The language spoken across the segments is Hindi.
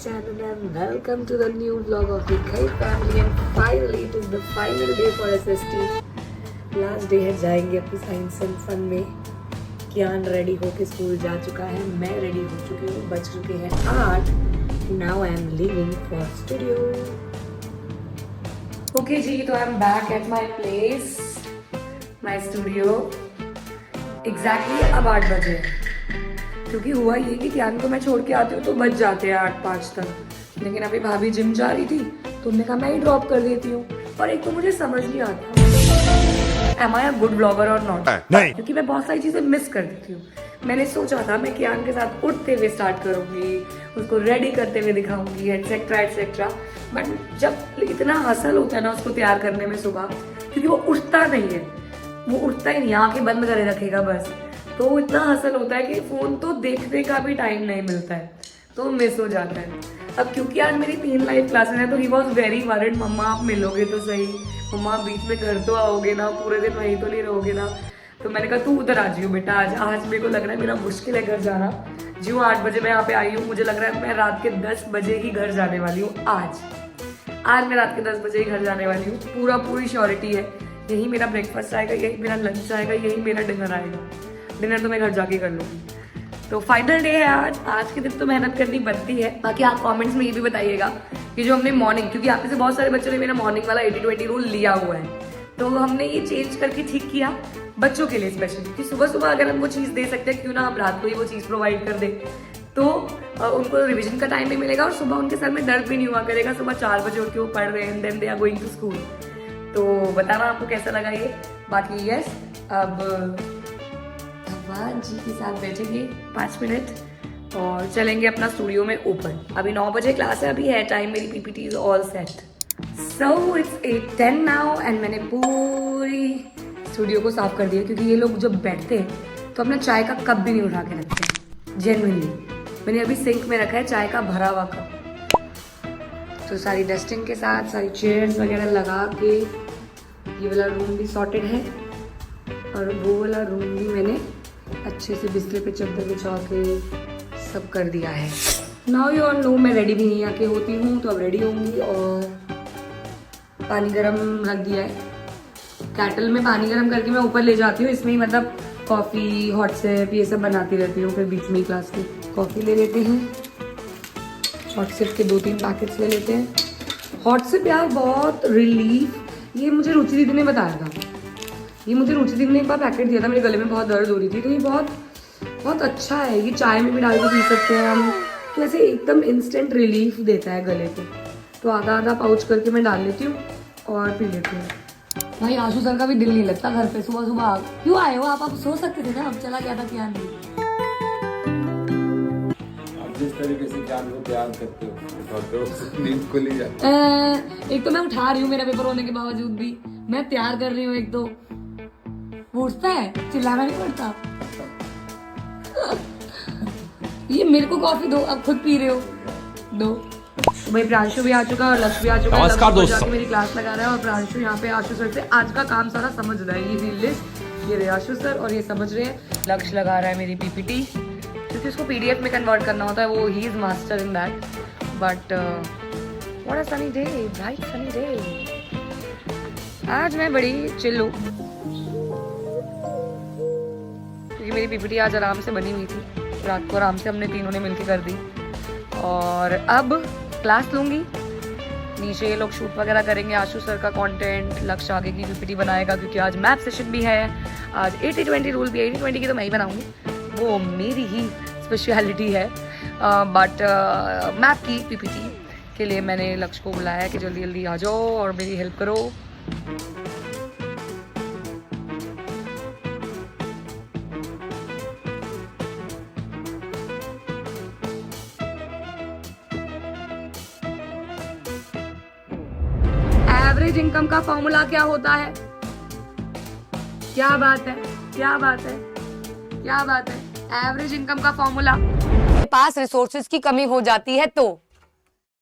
channel and welcome to the new vlog of the Khai family and finally it is the final day for SST. Last day है, जाएंगे अपनी साइंस एंड फन में। कियान रेडी होके स्कूल जा चुका है, मैं रेडी हो चुकी हूँ, बज चुके हैं 8। Now I am leaving for studio. Okay जी, तो I am back at my place, my studio. Exactly अब 8 बजे, क्योंकि हुआ ये कि कियान को मैं छोड़ के आती हूँ तो बज जाते हैं 8-5 तक। लेकिन अभी भाभी जिम जा रही थी तो उन्होंने कहा मैं ही ड्रॉप कर देती हूँ। और एक तो मुझे समझ नहीं आता am I a good vlogger or not? नहीं, क्योंकि मैं बहुत सारी चीजें मिस कर देती हूँ। मैंने सोचा था मैं कियान के साथ उठते हुए स्टार्ट करूंगी, उसको रेडी करते हुए दिखाऊंगी एटसेट्रा एटसेट्रा। बट जब इतना हसल होता है ना उसको तैयार करने में सुबह, क्योंकि वो उठता नहीं है, वो उठता ही नहीं, आंखें बंद करे रखेगा बस। तो इतना हसल होता है कि फोन तो देखने का भी टाइम नहीं मिलता है, तो मिस हो जाता है। अब क्योंकि आज मेरी 3 लाइव क्लासेस हैं तो ही वॉज वेरी वरिड, मम्मा आप मिलोगे तो सही, मम्मा बीच में घर तो आओगे ना, पूरे दिन वहीं तो नहीं रहोगे ना। तो मैंने कहा तू उधर आ जाइयो बेटा, आज मेरे को लग रहा है मेरा मुश्किल है घर जाना। जी 8 बजे मैं यहाँ पे आई हूँ, मुझे लग रहा है मैं रात के 10 बजे ही घर जाने वाली हूँ। आज मैं रात के 10 बजे ही घर जाने वाली हूँ, पूरी श्योरिटी है। यही मेरा ब्रेकफास्ट आएगा, यही मेरा लंच आएगा, यही मेरा डिनर आएगा। डिनर तो मैं घर जाके कर लूँगी। तो फाइनल डे है आज के दिन तो मेहनत करनी बनती है। बाकी आप कमेंट्स में ये भी बताइएगा कि जो हमने मॉर्निंग, क्योंकि आप में से बहुत सारे बच्चों ने मेरा मॉर्निंग वाला 80-20 रूल लिया हुआ है, तो हमने ये चेंज करके ठीक किया बच्चों के लिए स्पेशली, कि सुबह सुबह अगर हम वो चीज़ दे सकते हैं क्यों ना हम रात को ही वो चीज़ प्रोवाइड कर दें। तो उनको रिविजन का टाइम भी मिलेगा और सुबह उनके सर में दर्द भी नहीं हुआ करेगा। सुबह 4 बजे उठ के वो पढ़ रहे हैं, then they are going to school. तो बताना आपको कैसा लगा ये। बाकी यस, अब भगवान जी के साथ बैठेंगे 5 मिनट और चलेंगे अपना स्टूडियो में ऊपर। अभी 9 बजे क्लास है, अभी है टाइम, मेरी PPT is all set. So it's 8:10 now and मैंने पूरी स्टूडियो को साफ कर दिया, क्योंकि ये लोग जब बैठते हैं तो अपना चाय का कप भी नहीं उठा के रखते हैं। जेन्युइनली मैंने अभी सिंक में रखा है चाय का भरा हुआ कप। तो सारी डस्टिंग के साथ सारी चेयर्स वगैरह लगा के ये वाला रूम भी सॉर्टेड है और वो वाला रूम भी मैंने अच्छे से बिस्तर पे चादर बिछा के सब कर दिया है। नाउ यू ऑल नो मैं रेडी भी नहीं आके होती हूँ, तो अब रेडी होंगी और पानी गरम रख दिया है। कैटल में पानी गरम करके मैं ऊपर ले जाती हूँ, इसमें ही मतलब कॉफ़ी, हॉट सिप ये सब बनाती रहती हूँ। फिर बीच में क्लास की कॉफ़ी ले लेते हैं, हॉट सिप के 2-3 पैकेट्स ले लेते हैं। हॉट सिप यार बहुत रिलीफ, ये मुझे रुचि दीदी ने बताया था, ये मुझे रुचि दीदी ने एक बार पैकेट दिया था, मेरे गले में बहुत दर्द हो रही थी, तो ये बहुत अच्छा है। ये चाय में भी डाल के पी सकते हैं हम, तो ऐसे एकदम इंस्टेंट रिलीफ देता है गले को। तो आधा पाउच करके मैं डाल लेती हूँ और पी लेती हूँ। भाई आशु सर का भी दिल नहीं लगता घर पे, सुबह सुबह क्यों आए हो आप सो सकते थे ना, अब चला गया था कियान भी। जिस तरीके से जान को प्यार करते हो नींद को ले जाते। एक तो मैं उठा रही हूँ मेरा पेपर होने के बावजूद भी, मैं तैयार कर रही हूँ, एक तो वो उठता है, चिल्लाना नहीं पड़ता। ये मेरे को कॉफी दो, अब खुद पी रहे हो, दो। तो भाई प्रांशु भी आ चुका है और लक्ष्य भी आ चुका है। नमस्कार दोस्तों, मेरी क्लास लगा रहा है और प्रांशु यहाँ पे आशु सर से आज का काम सारा समझ रहा है। ये लिस्ट, ये रहे आशु सर और ये समझ रहे हैं। लक्ष्य लगा रहा है मेरी पीपीटी, क्योंकि उसको पीडीएफ में कन्वर्ट करना होता है, वो he is master in that. But what a sunny day, bright sunny day. आज मैं बड़ी चिल हूँ क्योंकि मेरी पीपीटी आज आराम से बनी हुई थी, रात को आराम से हमने तीनों ने मिलकर कर दी। और अब क्लास लूँगी, नीचे ये लोग शूट वगैरह करेंगे, आशु सर का कंटेंट, लक्ष्य आगे की पीपीटी बनाएगा, क्योंकि आज मैथ सेशन भी है। आज 80-20 रूल भी, 80-20 की तो मैं ही बनाऊँगी, वो मेरी ही स्पेशलिटी है। बट मैथ की पीपीटी के लिए मैंने लक्ष्य को बुलाया कि जल्दी जल्दी आ जाओ और मेरी हेल्प करो। एवरेज इनकम का फॉर्मूला क्या होता है? क्या बात है, क्या बात है, क्या बात है। एवरेज इनकम का फॉर्मूला, पास रिसोर्सेज की कमी हो जाती है तो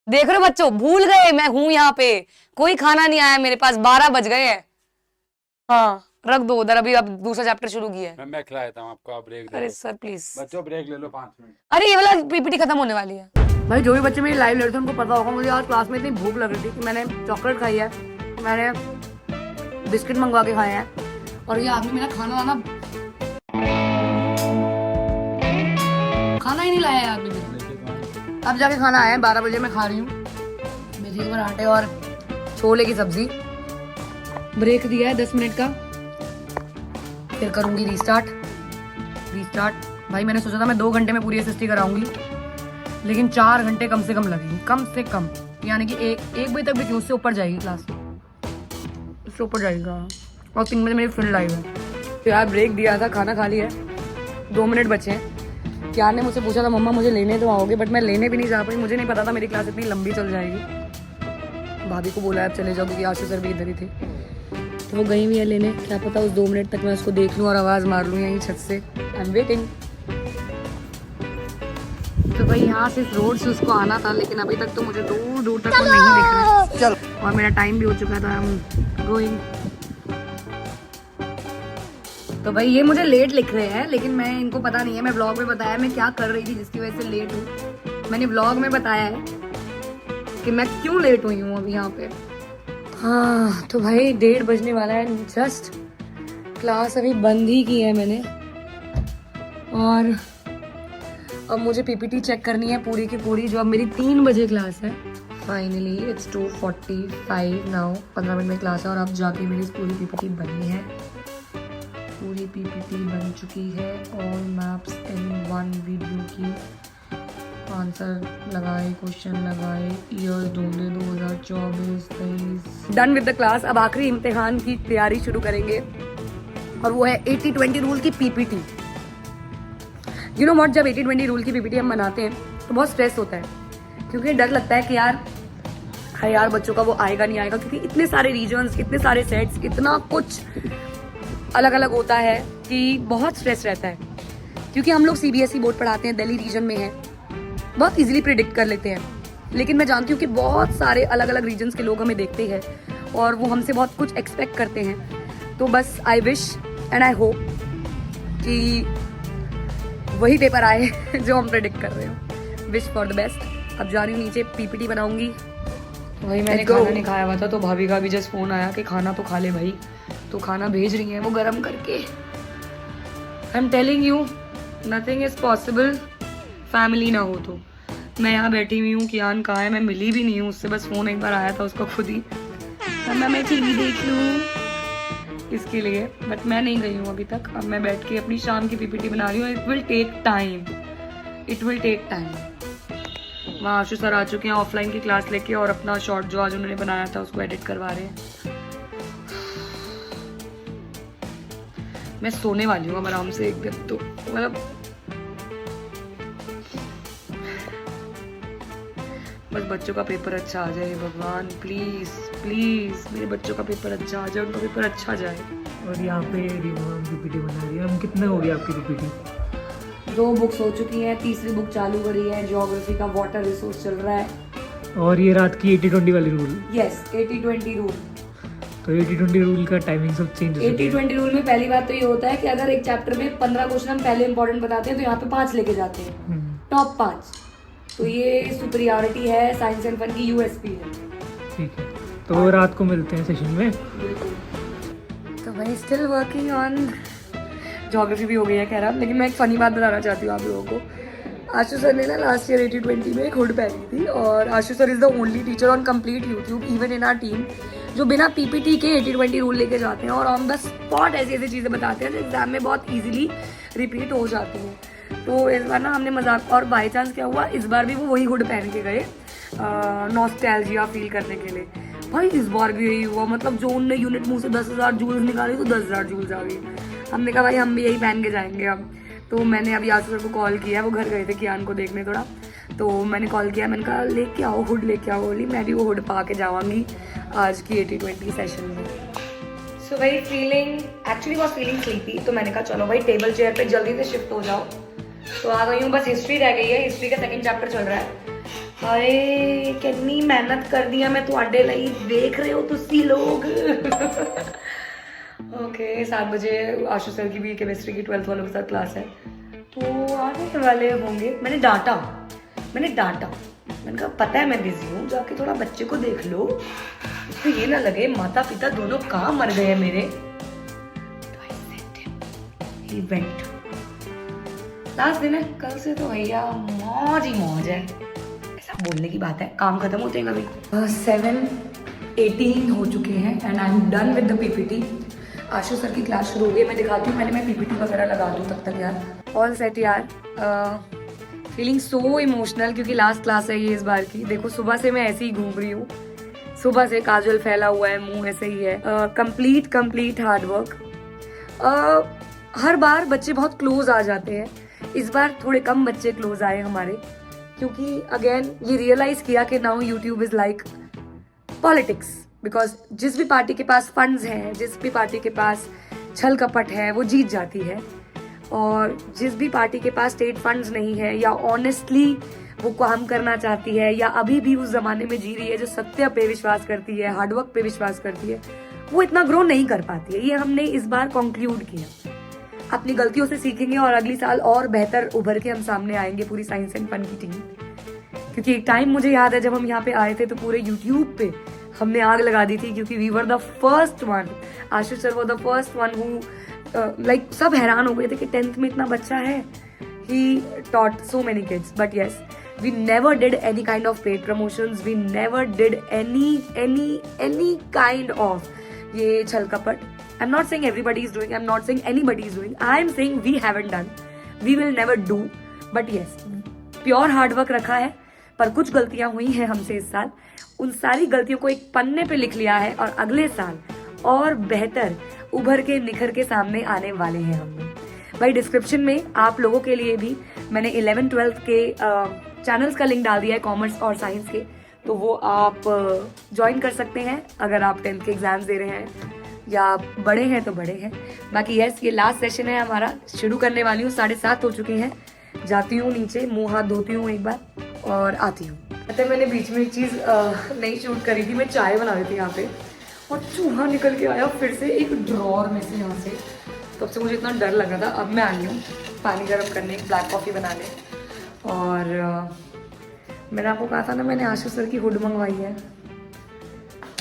देख रहे हो बच्चों, भूल गए मैं हूं यहाँ पे, कोई खाना नहीं आया मेरे पास, 12 बज गए हैं। हाँ रख दो उधर, अभी अब दूसरा चैप्टर शुरू किया है। मैं खिलाया था आपको, आप ब्रेक अरे सर प्लीज। बच्चों ब्रेक ले लो 5 मिनट। अरे ये वाला पीपीटी खत्म होने वाली है। भाई जो भी बच्चे मेरी लाइव ले रहे थे उनको पता होगा, मुझे आज क्लास में इतनी भूख लग रही थी कि मैंने चॉकलेट खाई है, मैंने बिस्किट मंगवा के खाए हैं, और ये आदमी मेरा खाना वाना खाना ही नहीं लाया है अभी भी। अब जाके खाना आया है, 12 बजे मैं खा रही हूँ मेथी के पराठे और छोले की सब्जी। ब्रेक दिया है 10 मिनट का, फिर करूंगी रीस्टार्ट। भाई मैंने सोचा था मैं 2 घंटे में पूरी एसएसटी कराऊंगी, लेकिन 4 घंटे कम से कम लगेंगे, कम से कम, यानी कि एक बजे तक भी उससे ऊपर जाएगी क्लास, उससे ऊपर जाएगा। और 3 बजे मेरी फुल लाइव है। तो यार ब्रेक दिया था, खाना खा लिया है, 2 मिनट बचे हैं। क्या ने मुझसे पूछा था मम्मा मुझे लेने तो आओगे, बट मैं लेने भी नहीं जा पाई, मुझे नहीं पता था मेरी क्लास इतनी लंबी चल जाएगी। भाभी को बोला आप चले जाओ, क्योंकि आशु सर भी इधर ही थे, तो वो गई हुई है लेने। क्या पता उस 2 मिनट तक मैं उसको देख लूँ और आवाज़ मार लूँ यहीं छत से। I am waiting. तो भाई यहाँ से इस रोड से उसको आना था, लेकिन अभी तक तो मुझे दूर दूर तक वो नहीं दिख रहा है। चल, और मेरा टाइम भी हो चुका था, आई एम गोइंग। तो भाई ये मुझे लेट लिख रहे हैं, लेकिन मैं इनको पता नहीं है, मैं व्लॉग में बताया मैं क्या कर रही थी जिसकी वजह से लेट हूँ। मैंने व्लॉग में बताया है कि मैं क्यों लेट हुई हूँ अभी यहाँ पे। हाँ तो भाई 1:30 बजने वाला है जस्ट, क्लास अभी बंद ही की है मैंने, और अब मुझे पीपीटी चेक करनी है पूरी की पूरी, जो अब मेरी 3 बजे क्लास है। फाइनली इट्स 2:45 नाउ, 15 मिनट में क्लास है, और अब जाके मेरी पूरी पीपीटी बनी है, पूरी पीपीटी बन चुकी है। ऑल मैप्स इन 1 वीडियो की, आंसर लगाए, क्वेश्चन लगाए, ईयर ढूंढे 2024-23। Done with the class. अब आखिरी इम्तिहान की तैयारी शुरू करेंगे, और वो है 80-20 रूल की पीपीटी। यू नो व्हाट, जब 80-20 रूल की पीपीटी हम बनाते हैं तो बहुत स्ट्रेस होता है, क्योंकि डर लगता है कि यार बच्चों का वो आएगा नहीं आएगा, क्योंकि इतने सारे रीजन्स, इतने सारे सेट्स, इतना कुछ अलग अलग होता है कि बहुत स्ट्रेस रहता है। क्योंकि हम लोग सीबीएसई बोर्ड पढ़ाते हैं, दिल्ली रीजन में है, बहुत इजीली प्रिडिक्ट कर लेते हैं, लेकिन मैं जानती हूँ कि बहुत सारे अलग अलग रीजन्स के लोग हमें देखते हैं और वो हमसे बहुत कुछ एक्सपेक्ट करते हैं। तो बस I wish and I hope कि वही पेपर आए जो हम प्रेडिक्ट कर रहे हो। Wish for the best. अब जा रही हूँ नीचे, पीपीटी बनाऊंगी। वही मैंने खाना नहीं खाया हुआ था, तो भाभी का भी जस्ट फोन आया कि खाना तो खा ले भाई, तो खाना भेज रही है वो गरम करके। I am telling you nothing is possible family ना हो तो। मैं यहाँ बैठी हुई हूँ, कियान कहाँ है, मैं मिली भी नहीं हूँ उससे, बस फोन एक बार आया था उसका खुद ही, मैं टीवी देख लूँ इसके लिए, बट मैं नहीं गई हूँ अभी तक। अब मैं बैठ के अपनी शाम की पीपीटी बना रही हूँ। It will take time. वहाँ आशु सर आ चुके हैं ऑफलाइन की क्लास लेके, और अपना शॉर्ट जो आज उन्होंने बनाया था उसको एडिट करवा रहे हैं। मैं सोने वाली हूँ अब आराम से एक दिन, तो मतलब बस बच्चों का पेपर अच्छा आ जाए भगवान, प्लीज प्लीज मेरे बच्चों का पेपर अच्छा आ जाए, उनका पेपर अच्छा जाए। और यहाँ पे पीपीटी बना रही है। हम कितने हो गए आपकी पीपीटी? 2 बुक्स हो चुकी हैं, तीसरी बुक चालू करी है, ज्योग्राफी का वाटर रिसोर्स चल रहा है। और ये रात की 80-20 वाली रूल? Yes, 80-20 rule. तो 80-20 रूल का टाइमिंग सब चेंज हो चुका है। 80-20 रूल में पहली बात तो ये होता है कि अगर एक चैप्टर में 15 क्वेश्चन हम पहले इंपॉर्टेंट बताते हैं तो यहाँ पे 5 लेके जाते हैं, टॉप 5। तो ये सुपीरियरिटी है, साइंस एंड फन की यूएसपी है। ठीक है, तो रात को मिलते हैं सेशन में। तो भाई स्टिल वर्किंग ऑन, ज्योग्राफी भी हो गई है खैर अब। लेकिन मैं एक फनी बात बताना चाहती हूँ आप लोगों को। आशु सर ने ना लास्ट ईयर 80-20 में एक हुड पहनी थी, और Ashu sir is the only teacher on complete YouTube even in our team जो बिना पीपीटी के 80-20 रूल लेके जाते हैं, और ऑन द स्पॉट ऐसी ऐसी चीज़ें बताते हैं जो एग्जाम में बहुत ईजिली रिपीट हो जाती हैं। तो इस बार ना हमने मजाक, और बाई चांस क्या हुआ, इस बार भी वो वही हुड पहन के गए नॉस्टैल्जिया फील करने के लिए। भाई इस बार भी यही हुआ, मतलब जो उनने यूनिट मुंह से 10,000 जूल्स निकाली तो 10,000 जूल्स आ गई। हमने कहा भाई हम भी यही पहन के जाएंगे अब। तो मैंने अभी आशु सर को कॉल किया, वो घर गए थे कियान को देखने थोड़ा, तो मैंने कॉल किया, मैंने कहा लेके आओ हुड, लेके आओ। बोली मैं भी वो हुड पा के जाऊँगी आज की 80-20 सेशन में। सो भाई एक्चुअली वॉज फीलिंग स्लीपी, तो मैंने कहा चलो भाई टेबल चेयर पे जल्दी से शिफ्ट हो जाओ। तो आ गई हूँ, बस हिस्ट्री रह गई है, हिस्ट्री का 2nd चैप्टर चल रहा है। हाय कितनी मेहनत कर दी है मैं तुहाडे लिए, देख रहे हो तुसी लोग। ओके 7 बजे आशु सर की भी केमिस्ट्री की 12th वालों के साथ क्लास है, तो आने वाले होंगे। मैंने डांटा, मैंने कहा पता है मैं बिजी हूँ, जाके थोड़ा बच्चे को देख लो, तो ये ना लगे माता पिता दोनों कहाँ मर गए मेरे। तो I sent him. He went. Last दिन है, कल से तो भैया मौज ही मौज है। ऐसा बोलने की बात है, काम खत्म होते हैं कभी। 7:18 हो चुके हैं and I am done with the PPT. Ashu sir की क्लास शुरू हो गई, मैं दिखाती हूँ, पहले मैं पीपीटी वगैरह लगा दूँ तब तक यार। ऑल सेट यार, फीलिंग सो इमोशनल क्योंकि लास्ट क्लास है ये इस बार की। देखो सुबह से मैं ऐसे ही घूम रही हूँ, सुबह से काजल फैला हुआ है, मुंह ऐसे ही है। Complete hard work. हर बार बच्चे बहुत क्लोज आ जाते हैं, इस बार थोड़े कम बच्चे क्लोज आए हमारे, क्योंकि अगेन ये रियलाइज किया कि now YouTube is like politics. Because जिस भी पार्टी के पास फंड्स हैं, जिस भी पार्टी के पास छल कपट है, वो जीत जाती है। और जिस भी पार्टी के पास स्टेट फंड्स नहीं है, या ऑनेस्टली वो काम करना चाहती है, या अभी भी उस जमाने में जी रही है जो सत्य पे विश्वास करती है, हार्डवर्क पे विश्वास करती है, वो इतना ग्रो नहीं कर पाती है। ये हमने इस बार कंक्लूड किया। अपनी गलतियों से सीखेंगे और अगली साल और बेहतर उभर के हम सामने आएंगे, पूरी साइंस एंड फन की टीम। क्योंकि एक टाइम मुझे याद है जब हम यहाँ पे आए थे तो पूरे यूट्यूब पे हमने आग लगा दी थी, क्योंकि we were the first one. Ashu sir वो the first one who like सब हैरान हो गए थे कि 10th में इतना बच्चा है। He taught so many kids, but yes we never did any kind of paid promotions, we never did any kind of ये छल कपट। I'm not saying everybody is doing, I'm not saying anybody is doing, I'm saying we haven't done, we will never do, but yes pure hard work रखा है। पर कुछ गलतियां हुई हैं हमसे इस साल, उन सारी गलतियों को एक पन्ने पे लिख लिया है और अगले साल और बेहतर उभर के निखर के सामने आने वाले हैं हम। भाई डिस्क्रिप्शन में आप लोगों के लिए भी मैंने 11th-12th के चैनल्स का लिंक डाल दिया है, कॉमर्स और साइंस के, तो वो आप ज्वाइन कर सकते हैं अगर आप 10th के एग्जाम्स दे रहे हैं या बड़े हैं तो बड़े हैं। बाकी यस ये लास्ट सेशन है हमारा, शुरू करने वाली हूँ। 7:30 हो चुके हैं, जाती हूँ नीचे, मुंह हाथ धोती हूँ एक बार और आती हूँ। पता है मैंने बीच में एक चीज़ नहीं शूट करी थी, मैं चाय बना रही थी यहाँ पे और चूहा निकल के आया फिर से एक ड्रॉर में से यहाँ से। तब से मुझे इतना डर लग रहा था। अब मैं आई हूँ पानी गर्म करने, एक ब्लैक कॉफ़ी बनाने, और मैंने आपको कहा था ना मैंने आशु सर की हुड मंगवाई है,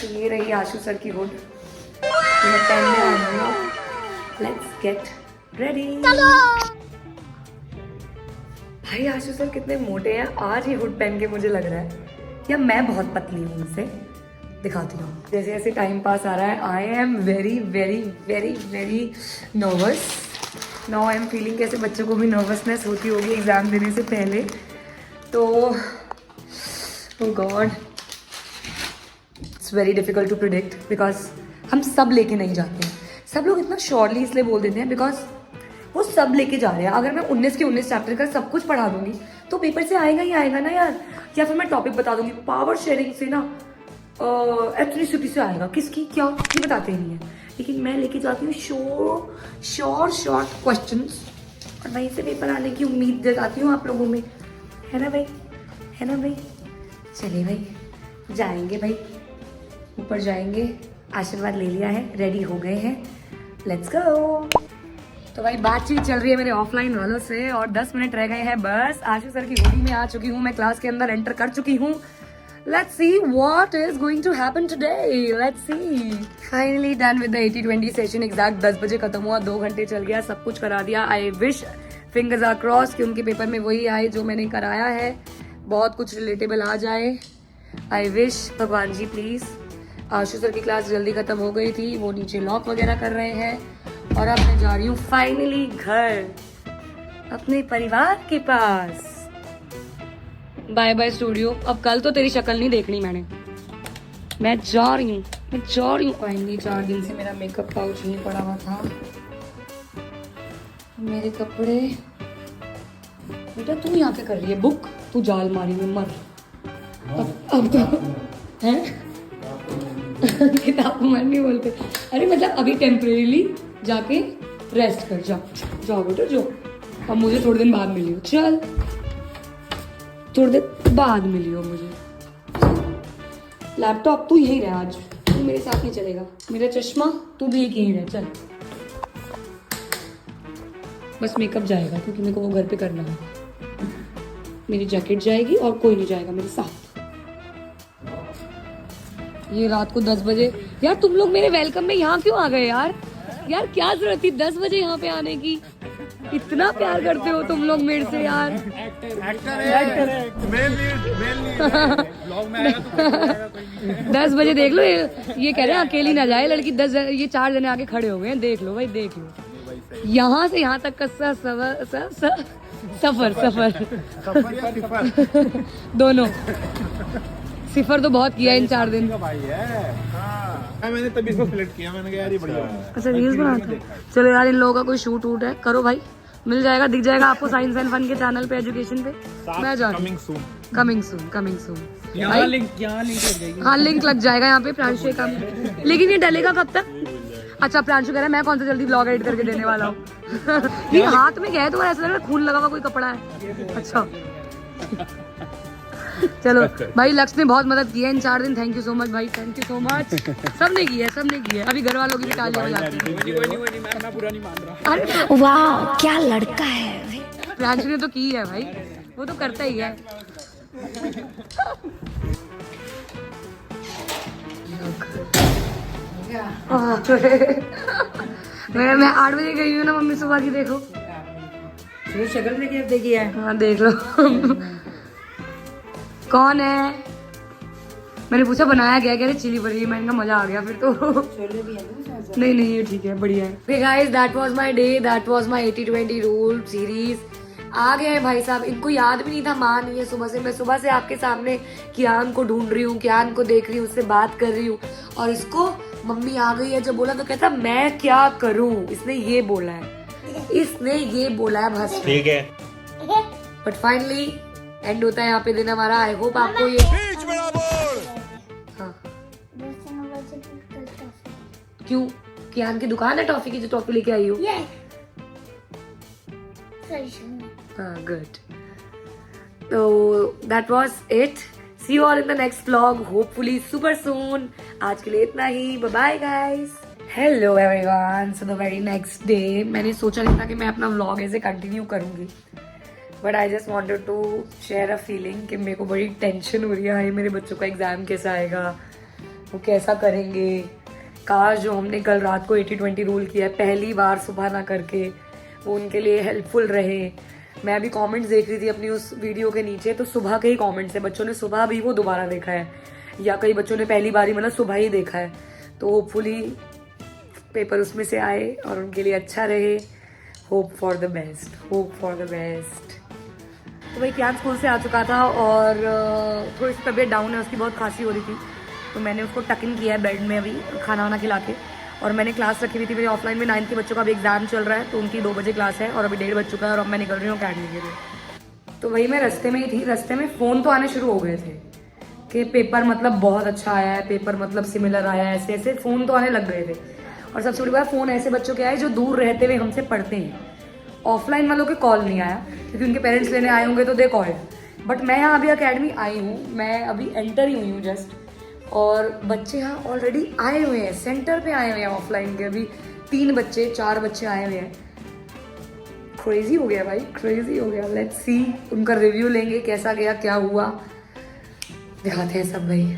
तो ये रही आशु सर की हुड। मैं पहनने आई हूँ, लेट्स गेट रेडी। भाई आशु सर कितने मोटे हैं, आज ये हुड पहन के मुझे लग रहा है या मैं बहुत पतली हूँ उनसे। दिखाती हूँ जैसे जैसे टाइम पास आ रहा है। I am very very very very nervous now. I am feeling कैसे बच्चों को भी नर्वसनेस होती होगी एग्जाम देने से पहले। तो oh god it's very difficult to predict because हम सब लेके नहीं जाते हैं। सब लोग इतना श्योरली इसलिए बोल देते हैं बिकॉज वो सब लेके जा रहे हैं। अगर मैं 19 के 19 चैप्टर का सब कुछ पढ़ा दूंगी तो पेपर से आएगा ही आएगा ना यार। या फिर मैं टॉपिक बता दूंगी, पावर शेयरिंग से ना एथनिसिटी से आएगा, किसकी क्या ये बताते ही नहीं है। लेकिन मैं लेके जाती हूँ शॉर्ट क्वेश्चंस और वहीं से पेपर आने की उम्मीद जताती हूँ आप लोगों में, है ना भाई, है ना भाई। चलिए भाई जाएंगे भाई, ऊपर जाएंगे। आशीर्वाद ले लिया है, रेडी हो गए हैं, लेट्स गो। तो भाई बातचीत चल रही है मेरे ऑफलाइन वालों से और 10 मिनट रह गए हैं बस। आशु सर की होड़ी में आ चुकी हूँ, मैं क्लास के अंदर एंटर कर चुकी हूँ। Let's see what is going to happen today. Let's see. Finally done with the 80-20 session. Exact 10 बजे खत्म हुआ, 2 घंटे चल गया, सब कुछ करा दिया। I wish fingers are crossed कि उनके पेपर में वही आए जो मैंने कराया है, बहुत कुछ रिलेटेबल आ जाए। I wish भगवान जी प्लीज। आशु सर की क्लास जल्दी खत्म हो गई थी, वो नीचे लॉक वगैरह कर रहे हैं और अब मैं जा रही हूँ फाइनली घर, अपने परिवार के पास। Bye bye studio. अब कल तो तेरी शक्ल नहीं देखनी मैंने, मैं जा रही हूँ फाइनली। 4 दिन से मेरा मेकअप पाउच नहीं पड़ा हुआ था, मेरे कपड़े। बेटा तू यहाँ पे कर रही है बुक, तू जाल मारी में मर। अब तो है किताब मर नहीं बोलते। अरे मतलब अभी टेम्परेरीली जाके रेस्ट कर, जाओ बेटा जाओ। अब मुझे थोड़े दिन बाद मिलियो, चल थोड़ी देर बाद मिलियो मुझे। लैपटॉप तू यही रहा आज, तू मेरे साथ नहीं चलेगा। मेरा चश्मा तू भी एक ही है, चल। बस मेकअप जाएगा क्योंकि मेरे को वो घर पे करना है। मेरी जैकेट जाएगी और कोई नहीं जाएगा मेरे साथ। ये रात को 10 बजे यार तुम लोग मेरे वेलकम में यहाँ क्यों आ गए यार? यार क्या जरूरत थी 10 बजे यहाँ पे आने की? इतना प्यार करते हो तुम लोग मेरे से यार। एक्टर है। 10 बजे देख लो, ये कह रहे हैं अकेली ना जाए लड़की। 10 ये 4 जने आके खड़े हो गए हैं, देख लो भाई, देख लो। यहाँ से यहाँ तक का सफर दोनों सिफर तो बहुत किया इन 4 दिन। भाई है। मैंने तभी इसको सिलेक्ट किया, मैंने कहा यार ये बढ़िया है। अच्छा रील्स बनाते हैं। चलो यार इन लोगों का कोई शूट वूट है, करो भाई, मिल जाएगा, दिख जाएगा आपको साइंस एंड फन के चैनल पे, एजुकेशन पे। मैं जा रही हूँ। Coming soon. यहाँ लिंक लग जाएगी। हाँ लिंक लग जाएगा यहाँ पे प्रांशु का। लेकिन ये डलेगा कब तक? अच्छा प्रांशु कह रहा है मैं कौन सा जल्दी ब्लॉग एडिट करके देने वाला हूँ। ये हाथ में क्या है तुम्हारा? ऐसा लग रहा है खून लगा हुआ कोई कपड़ा है। अच्छा चलो भाई, लक्ष्य ने बहुत मदद की है इन 4 दिन। थैंक यू सो मच भाई, थैंक यू सो मच। सबने की है। अभी घर वालों की भी तालियां बजाते हैं। मैं बुरा नहीं मान रहा। अरे वाह क्या लड़का है। प्रांशु ने तो की है भाई, वो तो करता ही है। मैं 8 बजे गई हूँ ना मम्मी सुबह की, देखो शक्ल में क्या देखी है? हाँ देख लो। कौन है? मैंने पूछा बनाया क्या? कह रहे चिली पड़ी। मैंने कहा मजा आ गया फिर तो। छोले भी है ना साथ? नहीं ये ठीक है, बढ़िया है। Okay guys, that was my day, that was my 80-20 rule series। आ गए हैं भाई साहब, इनको याद भी नहीं था, माँ नहीं है सुबह से। मैं सुबह से आपके सामने कियान को ढूंढ रही हूँ, कियान को देख रही हूँ, उससे बात कर रही हूँ, और इसको मम्मी आ गई है जब बोला तो कहता मैं क्या करूँ। इसने ये बोला है बस। ठीक है। बट फाइनली एंड होता है यहाँ पे दिन हमारा। आई होप आपको ये हाँ क्यों, कियान की दुकान है टॉफी की, जो टॉफी लेके आई हो? हाँ गुड। तो that was it. See you all in the next vlog, hopefully super soon. आज के लिए इतना ही, bye bye guys. Hello everyone, so the very next day. मैंने सोचा नहीं था कि मैं अपना व्लॉग ऐसे कंटिन्यू करूंगी, but I just wanted to share a feeling कि मेरे को बड़ी टेंशन हो रही है। मेरे बच्चों का एग्जाम कैसा आएगा, वो कैसा करेंगे। काश जो हमने कल रात को 80-20 रूल किया है पहली बार सुबह ना करके, वो उनके लिए हेल्पफुल रहे। मैं अभी कमेंट्स देख रही थी अपनी उस वीडियो के नीचे, तो सुबह के ही कमेंट्स है। बच्चों ने सुबह भी वो दोबारा देखा है, या कई बच्चों ने पहली बार ही मतलब सुबह ही देखा है। तो होपफुली पेपर उसमें से आए और उनके लिए अच्छा रहे। Hope for the best. तो भाई कियान स्कूल से आ चुका था और थोड़ी सी तबीयत डाउन है, उसकी बहुत खांसी हो रही थी, तो मैंने उसको टक इन किया है बेड में अभी खाना वाना खिला के। और मैंने क्लास रखी हुई थी मेरी ऑफलाइन में, 9th के बच्चों का अभी एग्जाम चल रहा है, तो उनकी 2 बजे क्लास है और अभी 1:30 बज चुका है और अब मैं निकल रही हूँ अकेडमी के लिए। तो वही मैं रास्ते में ही थी, रास्ते में फ़ोन तो आने शुरू हो गए थे कि पेपर मतलब बहुत अच्छा आया है, पेपर मतलब सिमिलर आया है, ऐसे ऐसे फ़ोन तो आने लग गए थे। और सबसे बड़ी बात, फ़ोन ऐसे बच्चों के आए जो दूर रहते हुए हमसे पढ़ते हैं। ऑफलाइन वालों के कॉल नहीं आया क्योंकि उनके पेरेंट्स लेने आए होंगे तो दे कॉल। बट मैं यहाँ अभी अकेडमी आई हूँ, मैं अभी एंटर ही हुई हूँ जस्ट, और बच्चे यहाँ ऑलरेडी आए हुए हैं, सेंटर पे आए हुए हैं ऑफलाइन के। अभी 4 बच्चे आए हुए हैं। क्रेजी हो गया भाई, क्रेजी हो गया। लेट्स सी, उनका रिव्यू लेंगे कैसा गया, क्या हुआ, दिखाते हैं सब भाई।